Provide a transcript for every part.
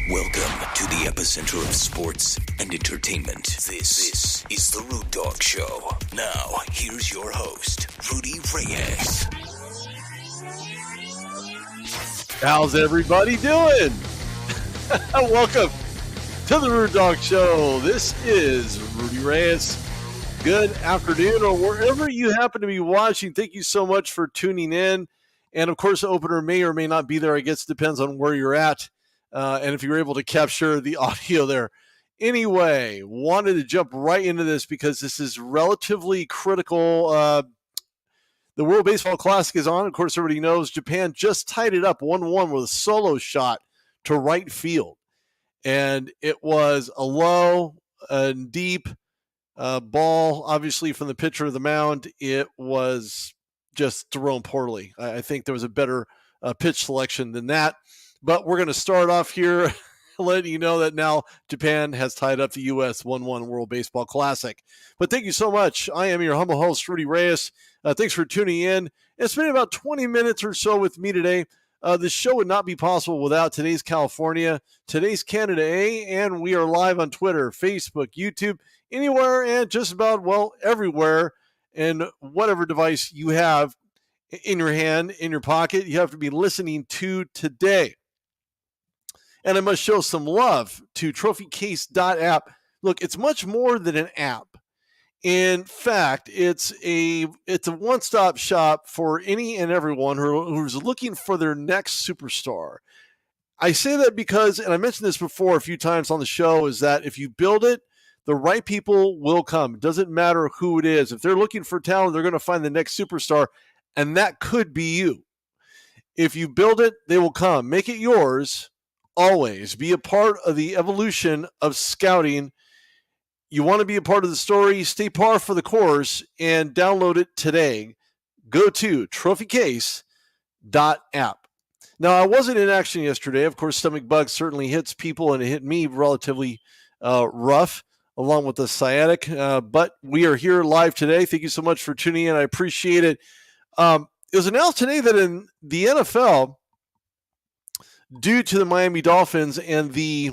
Welcome to the epicenter of sports and entertainment. This is The Rude Dog Show. Now, here's your host, Rudy Reyes. How's everybody doing? Welcome to The Rude Dog Show. This is Rudy Reyes. Good afternoon, or wherever you happen to be watching. Thank you so much for tuning in. And, of course, the opener may or may not be there. I guess it depends on where you're at. And if you're able to capture the audio there. Anyway, wanted to jump right into this because this is relatively critical. The World Baseball Classic is on. Of course, everybody knows Japan just tied it up 1-1 with a solo shot to right field. And it was a low and deep ball, obviously, from the pitcher of the mound. It was just thrown poorly. I think there was a better pitch selection than that. But we're going to start off here letting you know that now Japan has tied up the U.S. 1-1 World Baseball Classic. But thank you so much. I am your humble host, Rudy Reyes. Thanks for tuning in. It's been about 20 minutes or so with me today. The show would not be possible without today's California, today's Canada A, and we are live on Twitter, Facebook, YouTube, anywhere and just about, well, everywhere. And whatever device you have in your hand, in your pocket, you have to be listening to today. And I must show some love to trophycase.app. Look, it's much more than an app. In fact, it's a one-stop shop for any and everyone who's looking for their next superstar. I say that because, and I mentioned this before a few times on the show, is that if you build it, the right people will come. It doesn't matter who it is. If they're looking for talent, they're going to find the next superstar, and that could be you. If you build it, they will come. Make it yours. Always be a part of the evolution of scouting. You want to be a part of the story, stay par for the course, and download it today. Go to trophycase.app. Now, I wasn't in action yesterday. Of course, stomach bug certainly hits people, and it hit me relatively rough, along with the sciatic. But we are here live today. Thank you so much for tuning in. I appreciate it. It was announced today that in the NFL, due to the Miami Dolphins and the,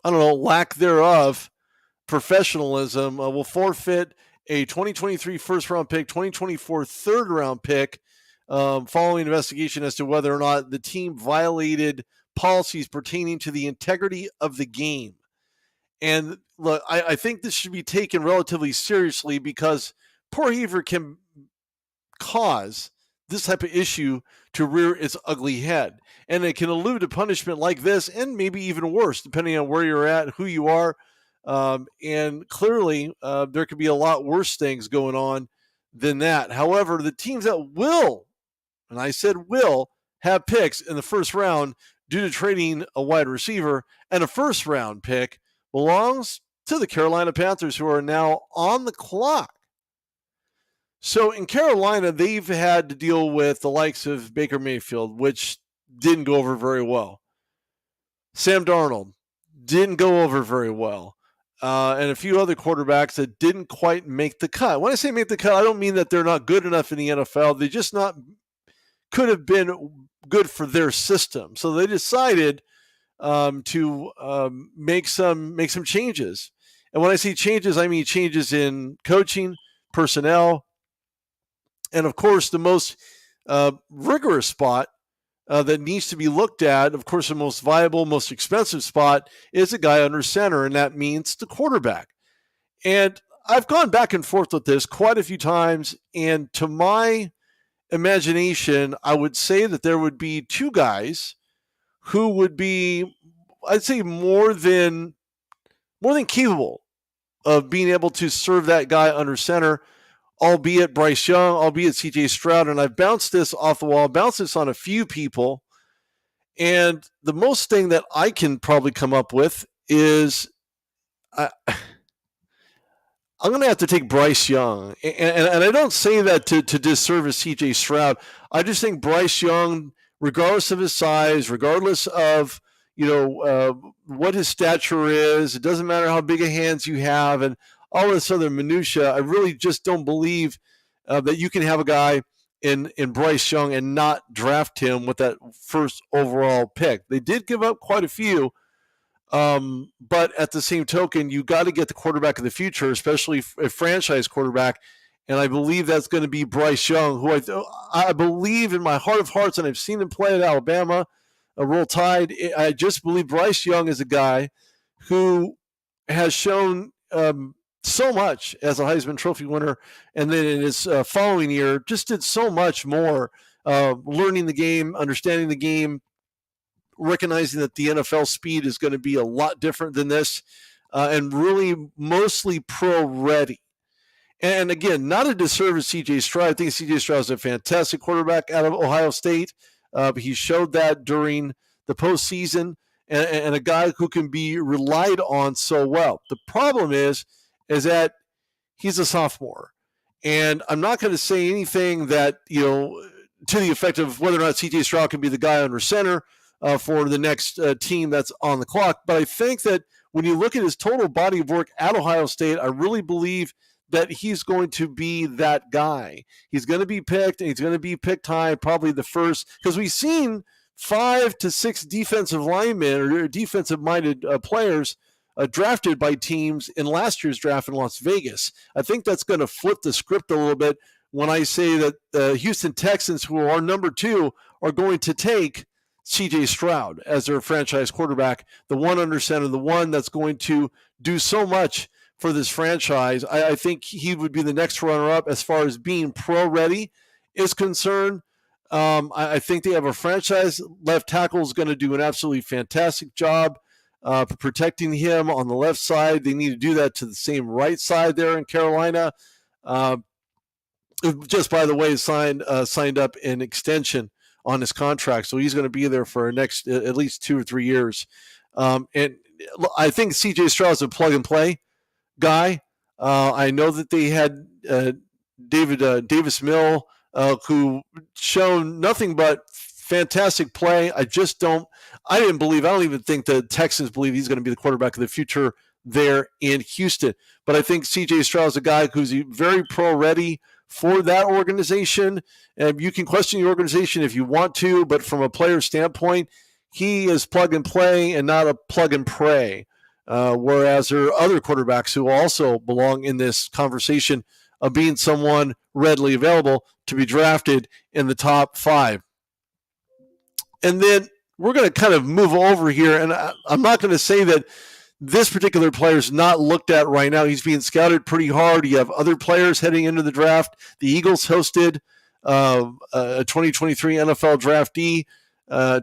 lack thereof professionalism, will forfeit a 2023 first-round pick, 2024 third-round pick, following investigation as to whether or not the team violated policies pertaining to the integrity of the game. And look, I think this should be taken relatively seriously because poor behavior can cause this type of issue to rear its ugly head. And it can allude to punishment like this and maybe even worse, depending on where you're at, who you are. And clearly, there could be a lot worse things going on than that. However, the teams that will, and I said will, have picks in the first round due to trading a wide receiver, and a first-round pick belongs to the Carolina Panthers, who are now on the clock. So in Carolina, they've had to deal with the likes of Baker Mayfield, which didn't go over very well. Sam Darnold didn't go over very well. And a few other quarterbacks that didn't quite make the cut. When I say make the cut, I don't mean that they're not good enough in the NFL. They just could have been good for their system. So they decided to make some changes. And when I say changes, I mean changes in coaching, personnel, and, of course, the most rigorous spot that needs to be looked at, of course, the most viable, most expensive spot is a guy under center, and that means the quarterback. And I've gone back and forth with this quite a few times, and to my imagination, I would say that there would be two guys who would be, I'd say, more than capable of being able to serve that guy under center, albeit Bryce Young, albeit C.J. Stroud. And I've bounced this off the wall, bounced this on a few people. And the most thing that I can probably come up with is I'm going to have to take Bryce Young. And I don't say that to disservice C.J. Stroud. I just think Bryce Young, regardless of his size, regardless of what his stature is, it doesn't matter how big of hands you have, and all this other minutia, I really just don't believe that you can have a guy in Bryce Young and not draft him with that first overall pick. They did give up quite a few But at the same token, you got to get the quarterback of the future, especially a franchise quarterback. And I believe that's going to be Bryce Young, who I believe in my heart of hearts, and I've seen him play at Alabama, Roll Tide. I just believe Bryce Young is a guy who has shown so much as a Heisman Trophy winner, and then in his following year, just did so much more, learning the game, understanding the game, recognizing that the NFL speed is going to be a lot different than this, and really mostly pro ready. And again, not a disservice C.J. Stroud. I think C.J. Stroud is a fantastic quarterback out of Ohio State. But he showed that during the postseason, and a guy who can be relied on so well. The problem is that he's a sophomore. And I'm not going to say anything that, to the effect of whether or not C.J. Stroud can be the guy under center for the next team that's on the clock. But I think that when you look at his total body of work at Ohio State, I really believe that he's going to be that guy. He's going to be picked, and he's going to be picked high, probably the first, because we've seen 5 to 6 defensive linemen or defensive-minded players drafted by teams in last year's draft in Las Vegas. I think that's going to flip the script a little bit when I say that the Houston Texans, who are number 2, are going to take C.J. Stroud as their franchise quarterback, the one under center, the one that's going to do so much for this franchise. I think he would be the next runner-up as far as being pro-ready is concerned. I think they have a franchise left tackle is going to do an absolutely fantastic job protecting him on the left side. They need to do that to the same right side there in Carolina. Just by the way, signed up an extension on his contract, so he's going to be there for next at least 2 or 3 years. And I think C.J. Stroud is a plug-and-play guy. I know that they had Davis Mill, who shown nothing but fantastic play. I don't even think the Texans believe he's going to be the quarterback of the future there in Houston. But I think C.J. Stroud is a guy who's very pro-ready for that organization. And you can question the organization if you want to, but from a player standpoint, he is plug and play and not a plug and pray. Whereas there are other quarterbacks who also belong in this conversation of being someone readily available to be drafted in the top 5. And then we're going to kind of move over here, and I'm not going to say that this particular player is not looked at right now. He's being scouted pretty hard. You have other players heading into the draft. The Eagles hosted a 2023 NFL draftee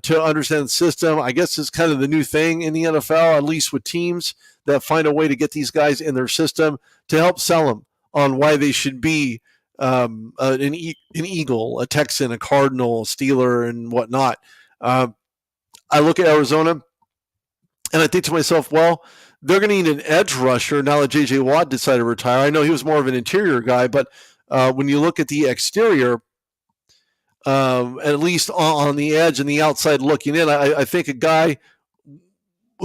to understand the system. I guess it's kind of the new thing in the NFL, at least with teams that find a way to get these guys in their system to help sell them on why they should be an Eagle, a Texan, a Cardinal, a Steeler, and whatnot. I look at Arizona, and I think to myself, well, they're going to need an edge rusher now that J.J. Watt decided to retire. I know he was more of an interior guy, but when you look at the exterior, at least on the edge and the outside looking in, I think a guy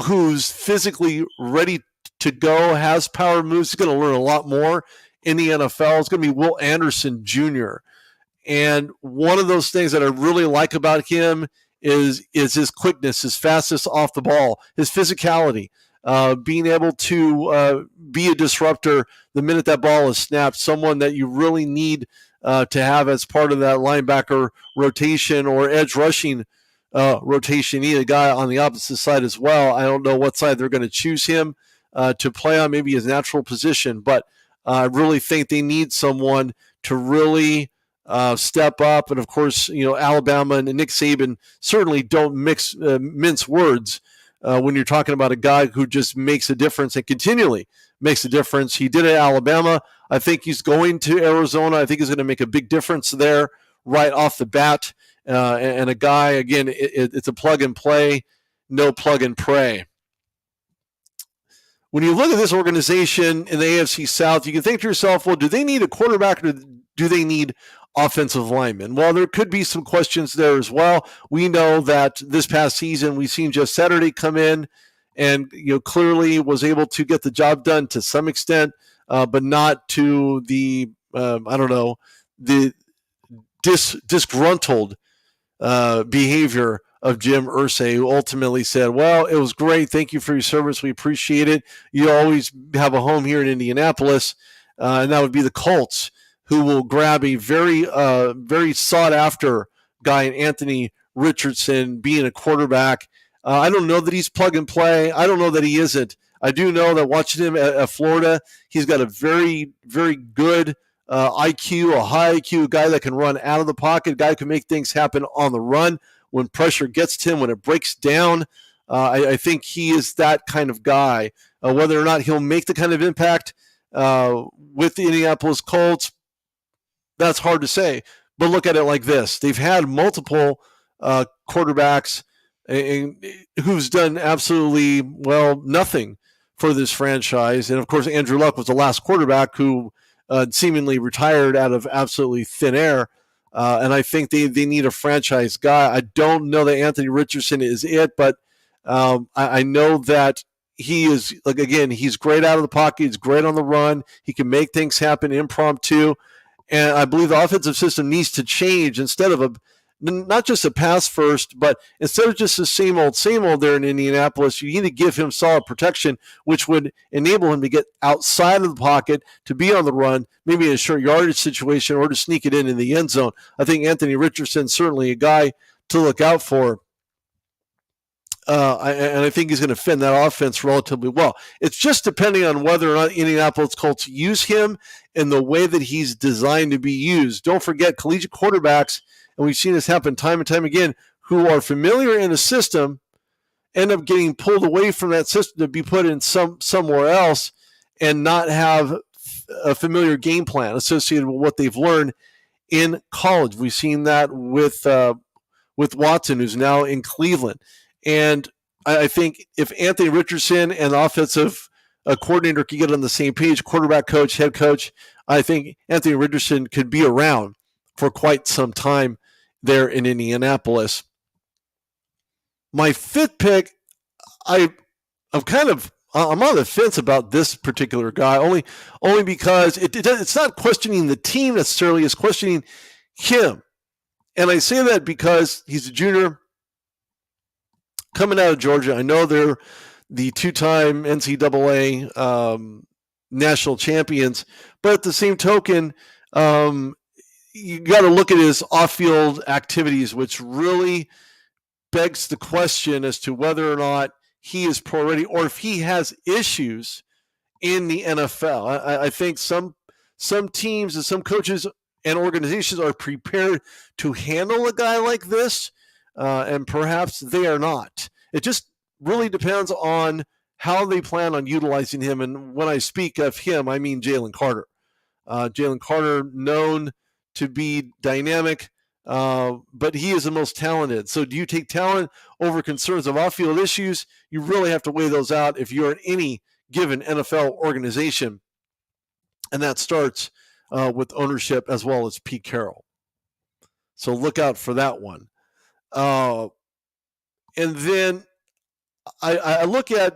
who's physically ready to go, has power moves, is going to learn a lot more in the NFL. It's going to be Will Anderson Jr. And one of those things that I really like about him is his quickness, his fastness off the ball, his physicality, being able to be a disruptor the minute that ball is snapped, someone that you really need to have as part of that linebacker rotation or edge rushing rotation. You need a guy on the opposite side as well. I don't know what side they're going to choose him to play on, maybe his natural position, but I really think they need someone to really step up. And of course, Alabama and Nick Saban certainly don't mince words when you're talking about a guy who just makes a difference and continually makes a difference. He did it at Alabama. I think he's going to Arizona. I think he's going to make a big difference there right off the bat. And a guy, again, it's a plug and play, no plug and pray. When you look at this organization in the AFC South, you can think to yourself, well, do they need a quarterback or do they need offensive linemen? Well, there could be some questions there as well. We know that this past season, we've seen Jeff Saturday come in and clearly was able to get the job done to some extent, but not to the the disgruntled behavior of Jim Irsay, who ultimately said, well, it was great. Thank you for your service. We appreciate it. You always have a home here in Indianapolis. And that would be the Colts, who will grab a very sought-after guy in Anthony Richardson being a quarterback. I don't know that he's plug and play. I don't know that he isn't. I do know that watching him at Florida, he's got a very, very good IQ, a high IQ guy that can run out of the pocket, guy who can make things happen on the run when pressure gets to him, when it breaks down. I think he is that kind of guy. Whether or not he'll make the kind of impact with the Indianapolis Colts, that's hard to say. But look at it like this. They've had multiple quarterbacks who's done absolutely, nothing for this franchise. And, of course, Andrew Luck was the last quarterback who seemingly retired out of absolutely thin air. And I think they need a franchise guy. I don't know that Anthony Richardson is it, but I know that he is, he's great out of the pocket. He's great on the run. He can make things happen impromptu. And I believe the offensive system needs to change instead of not just a pass first, but instead of just the same old there in Indianapolis, you need to give him solid protection, which would enable him to get outside of the pocket, to be on the run, maybe in a short yardage situation, or to sneak it in the end zone. I think Anthony Richardson's certainly a guy to look out for. And I think he's going to fit in that offense relatively well. It's just depending on whether or not Indianapolis Colts use him in the way that he's designed to be used. Don't forget, collegiate quarterbacks, and we've seen this happen time and time again, who are familiar in a system end up getting pulled away from that system to be put in somewhere else and not have a familiar game plan associated with what they've learned in college. We've seen that with Watson, who's now in Cleveland. And I think if Anthony Richardson and the offensive coordinator can get on the same page, quarterback coach, head coach, I think Anthony Richardson could be around for quite some time there in Indianapolis. My fifth pick, I'm on the fence about this particular guy, only because it's not questioning the team necessarily, it's questioning him. And I say that because he's a junior coming out of Georgia. I know they're the two-time NCAA national champions, but at the same token, you got to look at his off-field activities, which really begs the question as to whether or not he is pro ready or if he has issues in the NFL. I think some teams and some coaches and organizations are prepared to handle a guy like this, and perhaps they are not. It just really depends on how they plan on utilizing him. And when I speak of him, I mean Jalen Carter. Jalen Carter, known to be dynamic, but he is the most talented. So do you take talent over concerns of off-field issues? You really have to weigh those out if you're in any given NFL organization. And that starts with ownership as well as Pete Carroll. So look out for that one. And then I look at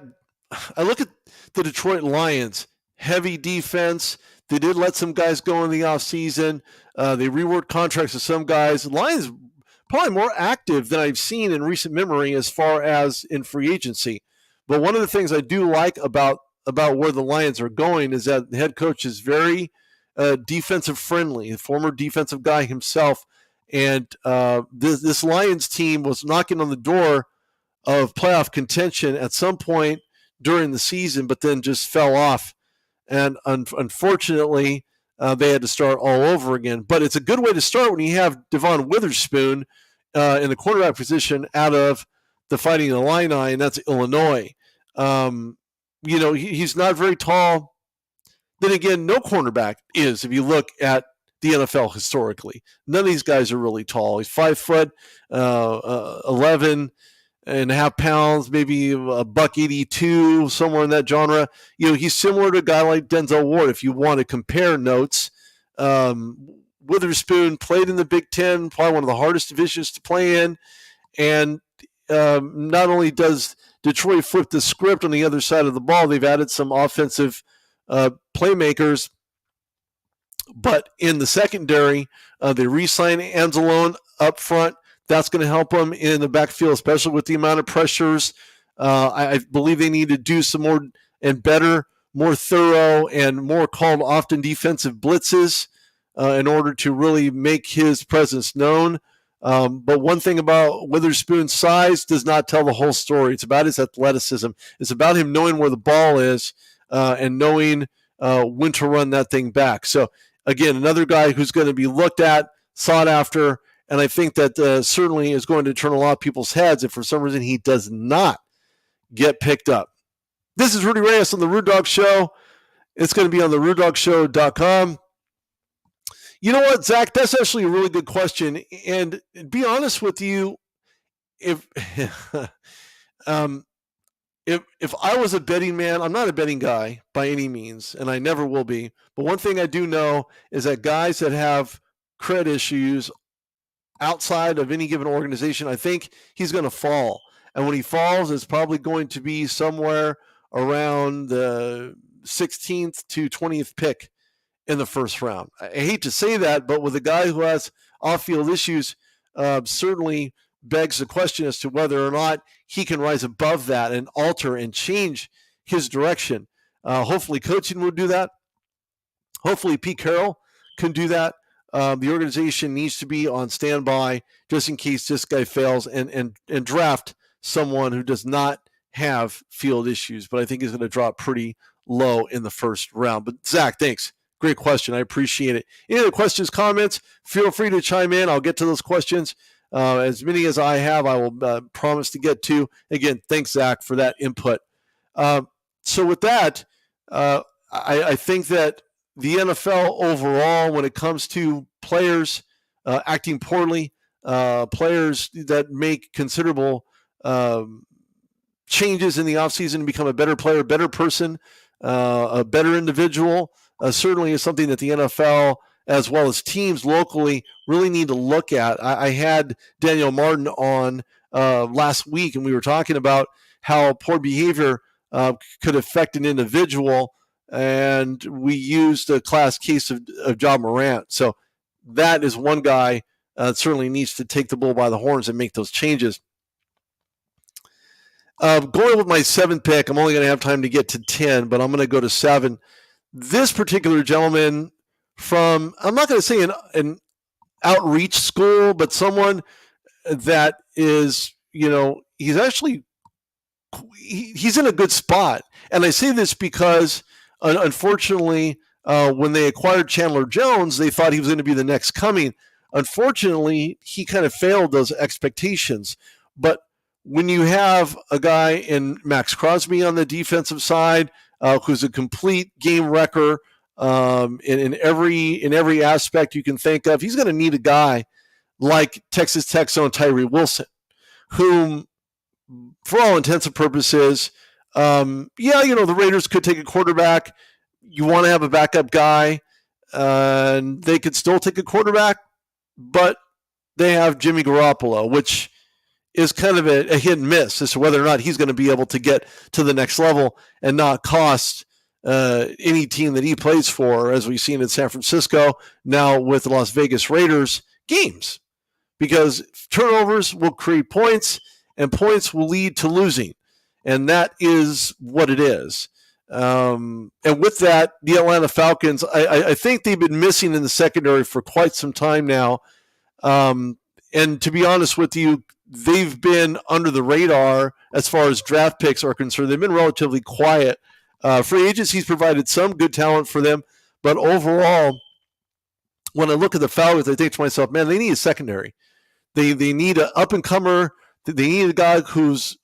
the Detroit Lions. Heavy defense. They did let some guys go in the offseason. They reworked contracts with some guys. The Lions probably more active than I've seen in recent memory as far as in free agency. But one of the things I do like about where the Lions are going is that the head coach is very defensive friendly, a former defensive guy himself. And this Lions team was knocking on the door of playoff contention at some point during the season, but then just fell off. And unfortunately, they had to start all over again. But it's a good way to start when you have Devon Witherspoon in the quarterback position out of the Fighting Illini, and that's Illinois. He's not very tall. Then again, no cornerback is, if you look at the NFL historically. None of these guys are really tall. He's 5 foot, 11 and a half pounds, maybe $182, somewhere in that genre. He's similar to a guy like Denzel Ward. If you want to compare notes, Witherspoon played in the Big Ten, probably one of the hardest divisions to play in. And not only does Detroit flip the script on the other side of the ball, they've added some offensive playmakers. But in the secondary, they re-signed Anzalone up front. That's going to help them in the backfield, especially with the amount of pressures. I believe they need to do some more and better, more thorough and more called often defensive blitzes in order to really make his presence known. But one thing about Witherspoon's size does not tell the whole story. It's about his athleticism. It's about him knowing where the ball is and knowing when to run that thing back. So, again, another guy who's going to be looked at, sought after, and I think that certainly is going to turn a lot of people's heads if for some reason he does not get picked up. This is Rudy Reyes on The Rude Dog Show. It's going to be on TheRudeDogShow.com. You know what, Zach? That's actually a really good question. And to be honest with you, if if I was a betting man, I'm not a betting guy by any means, and I never will be. But one thing I do know is that guys that have credit issues outside of any given organization, I think he's going to fall. And when he falls, it's probably going to be somewhere around the 16th to 20th pick in the first round. I hate to say that, but with a guy who has off-field issues, certainly begs the question as to whether or not he can rise above that and alter and change his direction. Hopefully coaching will do that. Hopefully Pete Carroll can do that. The organization needs to be on standby just in case this guy fails and draft someone who does not have field issues. But I think he's going to drop pretty low in the first round. But Zach, thanks. Great question. I appreciate it. Any other questions, comments, feel free to chime in. I'll get to those questions. As many as I have, I will promise to get to. Again, thanks, Zach, for that input. So with that, I think that the NFL overall, when it comes to players acting poorly, players that make considerable changes in the offseason to become a better player, a better person, a better individual, certainly is something that the NFL, as well as teams locally, really need to look at. I had Daniel Martin on last week, and we were talking about how poor behavior could affect an individual, and we used a class case of Ja Morant. So that is one guy certainly needs to take the bull by the horns and make those changes. Going with my 7th pick, I'm only going to have time to get to 10, but I'm going to go to 7. This particular gentleman from, I'm not going to say an outreach school, but someone that is, he's actually, he's in a good spot. And I say this because, unfortunately, when they acquired Chandler Jones, they thought he was going to be the next coming. Unfortunately, he kind of failed those expectations. But when you have a guy in Max Crosby on the defensive side, who's a complete game wrecker in every aspect you can think of, he's going to need a guy like Texas Tech's own Tyree Wilson, whom, for all intents and purposes, the Raiders could take a quarterback. You want to have a backup guy, and they could still take a quarterback, but they have Jimmy Garoppolo, which is kind of a hit and miss as to whether or not he's going to be able to get to the next level and not cost any team that he plays for, as we've seen in San Francisco, now with the Las Vegas Raiders, games. Because turnovers will create points, and points will lead to losing. And that is what it is. And with that, the Atlanta Falcons, I think they've been missing in the secondary for quite some time now. And to be honest with you, they've been under the radar as far as draft picks are concerned. They've been relatively quiet. Free agency's provided some good talent for them, but overall, when I look at the Falcons, I think to myself, man, they need a secondary. They need an up-and-comer. They need a guy who's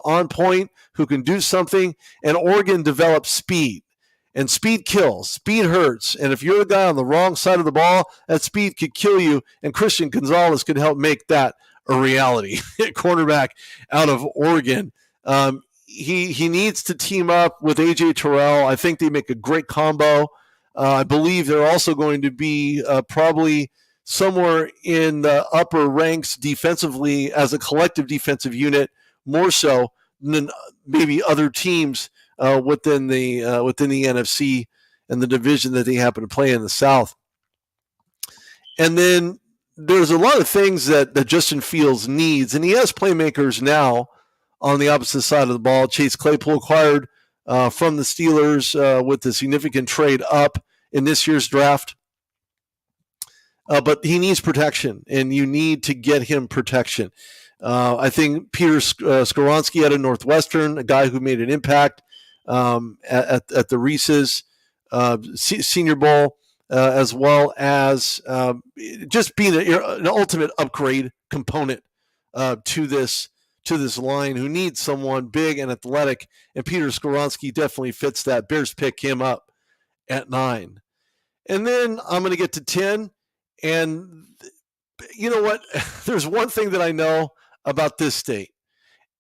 on point, who can do something, and Oregon develops speed. And speed kills. Speed hurts. And if you're a guy on the wrong side of the ball, that speed could kill you, and Christian Gonzalez could help make that a reality. Cornerback out of Oregon. He needs to team up with A.J. Terrell. I think they make a great combo. I believe they're also going to be probably somewhere in the upper ranks defensively as a collective defensive unit, more so than maybe other teams within the NFC and the division that they happen to play in the South. And then there's a lot of things that Justin Fields needs, and he has playmakers now on the opposite side of the ball. Chase Claypool acquired from the Steelers with a significant trade up in this year's draft. But he needs protection, and you need to get him protection. I think Peter Skoronski out of Northwestern, a guy who made an impact at the Reese's Senior Bowl, as well as just being an ultimate upgrade component to this line, who needs someone big and athletic, and Peter Skoronski definitely fits that. Bears pick him up at 9. And then I'm going to get to 10, and you know what? There's one thing that I know about this state,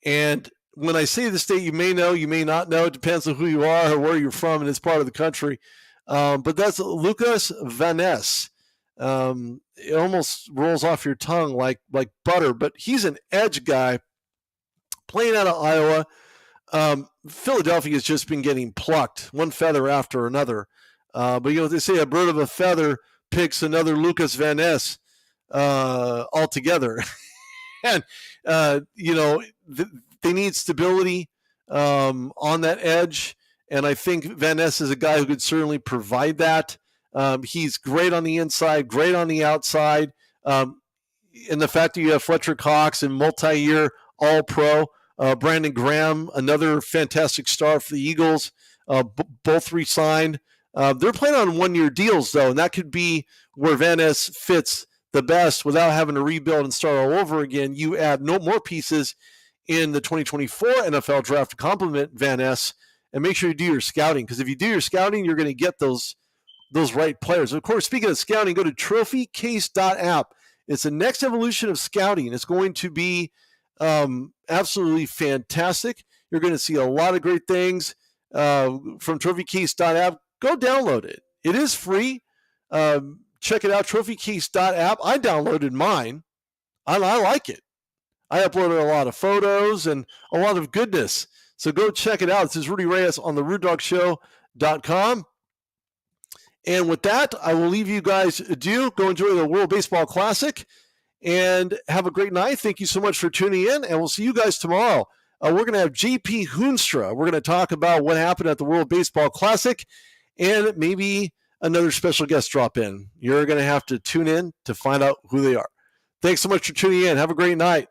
and when I say the state, you may know, you may not know. It depends on who you are or where you're from in this part of the country. But that's Lucas Van Ness. It almost rolls off your tongue like butter, but he's an edge guy playing out of Iowa. Philadelphia has just been getting plucked, one feather after another. But they say a bird of a feather picks another Lucas Van Ness altogether. And, they need stability on that edge. And I think Van Ness is a guy who could certainly provide that. He's great on the inside, great on the outside. And the fact that you have Fletcher Cox and multi-year All-Pro, Brandon Graham, another fantastic star for the Eagles, both re-signed. They're playing on one-year deals, though, and that could be where Van Ness fits the best without having to rebuild and start all over again. You add no more pieces in the 2024 NFL draft to complement Van Ness, and make sure you do your scouting, because if you do your scouting, you're going to get those right players. Of course, speaking of scouting, go to trophycase.app. It's the next evolution of scouting. It's going to be absolutely fantastic. You're going to see a lot of great things from trophycase.app. Go download it. It is free. Check it out, trophycase.app. I downloaded mine. I like it. I uploaded a lot of photos and a lot of goodness. So go check it out. This is Rudy Reyes on TheRudeDogShow.com. And with that, I will leave you guys adieu. Go enjoy the World Baseball Classic and have a great night. Thank you so much for tuning in, and we'll see you guys tomorrow. We're going to have JP Hoonstra. We're going to talk about what happened at the World Baseball Classic and maybe another special guest drop in. You're going to have to tune in to find out who they are. Thanks so much for tuning in. Have a great night.